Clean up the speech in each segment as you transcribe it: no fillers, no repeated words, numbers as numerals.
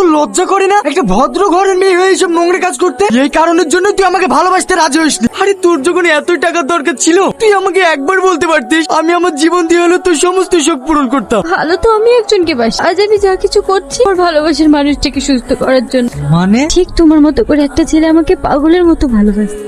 তোর লজ্জা করে না একটা ভদ্র ঘরের মেয়ে হয়ে এইসব নোংরা কাজ করতে? এই কারণের জন্য তুই আমাকে ভালোবাসতে রাজি হইসনি। আরে তোর যখন এতই টাকার দরকার ছিল তুই আমাকে একবার বলতে পারতিস, আমি আমার জীবন দিয়ে হলো তোর সমস্ত শোক পূরণ করতাম। ভালো তো আমি একজনকে বাসি, আজ আমি যা কিছু করছি ওর ভালোবাসার মানুষটাকে সুস্থ করার জন্য। মানে ঠিক তোমার মতো করে একটা ছেলে আমাকে পাগলের মতো ভালোবাসে।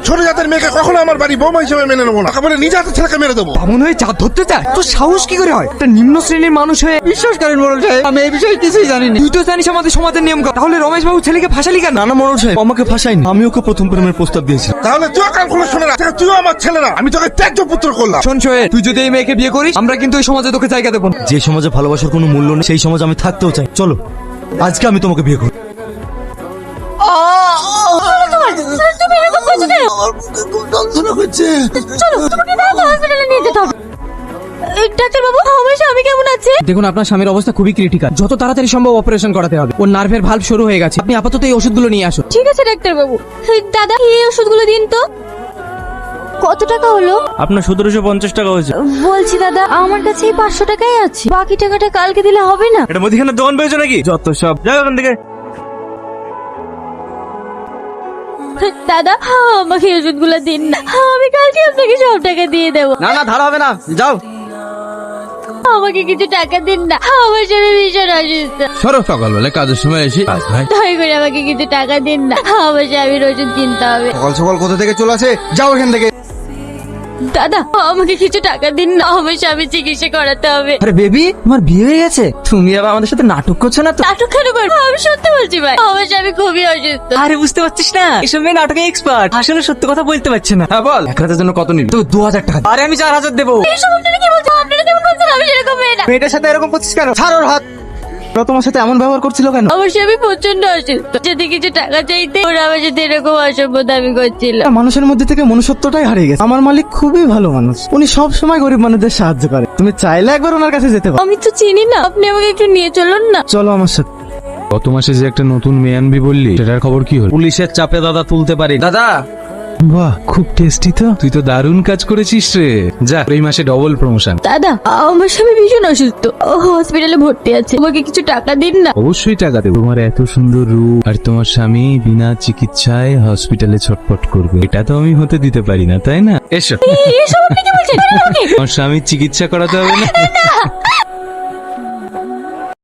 ছোট জাতের মেয়েকে কখনো আমার বাড়ি বৌমা হিসেবে মেনে নেবো না, একেবারে নিজে হাতে ছেলেকে মেরে দেবো। এমন হয়ে চাঁদ ধরতে চায়? তোর সাহস কি করে হয় একটা নিম্ন শ্রেণীর মানুষ হয়ে? বিশ্বাস করেন মোড়ল সাহেব, আমি এই বিষয়ে কিছুই জানি না। তুই তো জানিস আমাদের সমাজের নিয়ম। তাহলে রমেশ বাবু ছেলেকে ফাঁসালি কেন? না মোড়ল সাহেব, আমাকে ফাঁসাইনি, আমি ওকে প্রথম প্রেমের প্রস্তাব দিয়েছিলাম। তাহলে তুই কান খুলে শুনে রাখ, তুইও আমার ছেলে না, আমি তোকে ত্যায্য পুত্র করলাম। শোন সোহেল, তুই যদি এই মেয়েকে বিয়ে করিস আমরা কিন্তু এই সমাজে তোকে জায়গা দেবো না। যে সমাজে ভালোবাসার কোনো মূল্য নেই সেই সমাজে আমি থাকতেও চাই। চলো আজকে আমি তোমাকে বিয়ে করব। তুমি এরকম করছো কেন? চলো তোমাকে তাড়াতাড়ি হসপিটালে নিয়ে যেতে হবে। ডাক্তার বাবু, আমার স্বামী কেমন আছে? দেখুন আপনার স্বামীর অবস্থা খুবই ক্রিটিক্যাল, যত তাড়াতাড়ি সম্ভব অপারেশন করাতে হবে। ওর নার্ভের ভালভ শুরু হয়ে গেছে, আপনি আপাতত এই ওষুধগুলো নিয়ে আসুন। ঠিক আছে ডাক্তার বাবু। দাদা এই ওষুধগুলো দিন তো। কত টাকা হলো? আপনার 1750 টাকা হয়েছে। বলছি দাদা, আমার কাছে এই 500 টাকাই আছে, বাকি টাকাটা কালকে দিলে হবে না? এটা মুদিখানার দোকান পেয়েছো নাকি? যত সব, যাও এখান থেকে। দাদা আমাকে ওষুধগুলো দিন না, আমি কালকে আপনাকে সব টাকা দিয়ে দেবো। না না ধারা হবে না, যাও। আমাকে কিছু টাকা দিন না, আমার স্বামী ভীষণ অসুস্থ। সরো সকালবেলায় কাজের সময় এসে কাজ ভাই। দয়া করে আমাকে কিছু টাকা দিন না, আমার স্বামীর ওষুধ কিনতে হবে। সকাল সকাল কোথা থেকে চলে আসে, যাও এখান থেকে। দাদা আমাকে কিছু টাকা দিন না, আমার স্বামী চিকিৎসা করাতে হবে। আরে বেবি, তোমার বিয়ে হয়ে গেছে? তুমি আবার আমাদের সাথে নাটক করছো না তো? নাটক কেন করবো? আমি সত্যি বলছি ভাই, আমার স্বামী খুবই অসুস্থ। আরে বুঝতে পারছিস না, এসব মেয়ে নাটকে এক্সপার্ট, আসলে সত্যি কথা বলতে পারছে না। হ্যাঁ বল, এক রাতের জন্য কত নিবি? তো 2000 টাকা। আরে আমি 4000 দেবো। এইসব আপনারা কি বলছেন? আপনারা কেমন বলছেন? আমি সেরকম মেয়ে না। মেয়েটার সাথে এরকম করছিস কেন? ছাড় ওর হাত। ওরা তোমার সাথে এমন ব্যবহার করছিল কেন? আমার স্বামী প্রচন্ড অসুস্থ, যদি কিছু টাকা চাইতে ওরা আমার সাথে এরকম অসভ্য দাবি করছিল। মানুষের মধ্যে থেকে মনুষ্যত্বটাই হারিয়ে গেছে। আমার মালিক খুবই ভালো মানুষ, উনি সব সময় গরিব মানুষদের সাহায্য করে। তুমি চাইলে একবার ওনার কাছে যেতে পারো। আমি তো চিনি না, আপনি আমাকে একটু নিয়ে চলুন না। চলো আমার সাথে। গত মাসে যে একটা নতুন মেয়ে আনবি বললি, সেটার খবর কি হলো? পুলিশের চাপে দাদা তুলতে পারি। দাদা বাহ, খুব টেস্টি তো। তুই তো দারুণ কাজ করেছিস রে। যা, এই মাসে ডবল প্রমোশন। দাদা আমার স্বামী ভীষণ অসুস্থ, ও হসপিটালে ভর্তি আছে, আমাকে কিছু টাকা দিন না। অবশ্যই টাকা দেবো। তোমার এত সুন্দর রূপ আর তোমার স্বামী বিনা চিকিৎসায় হসপিটালে ছটফট করবে, এটা তো আমি হতে দিতে পারি না, তাই না? এসো, এসব আপনি কি বলছেন? আমার স্বামীর চিকিৎসা করাতে হবে না?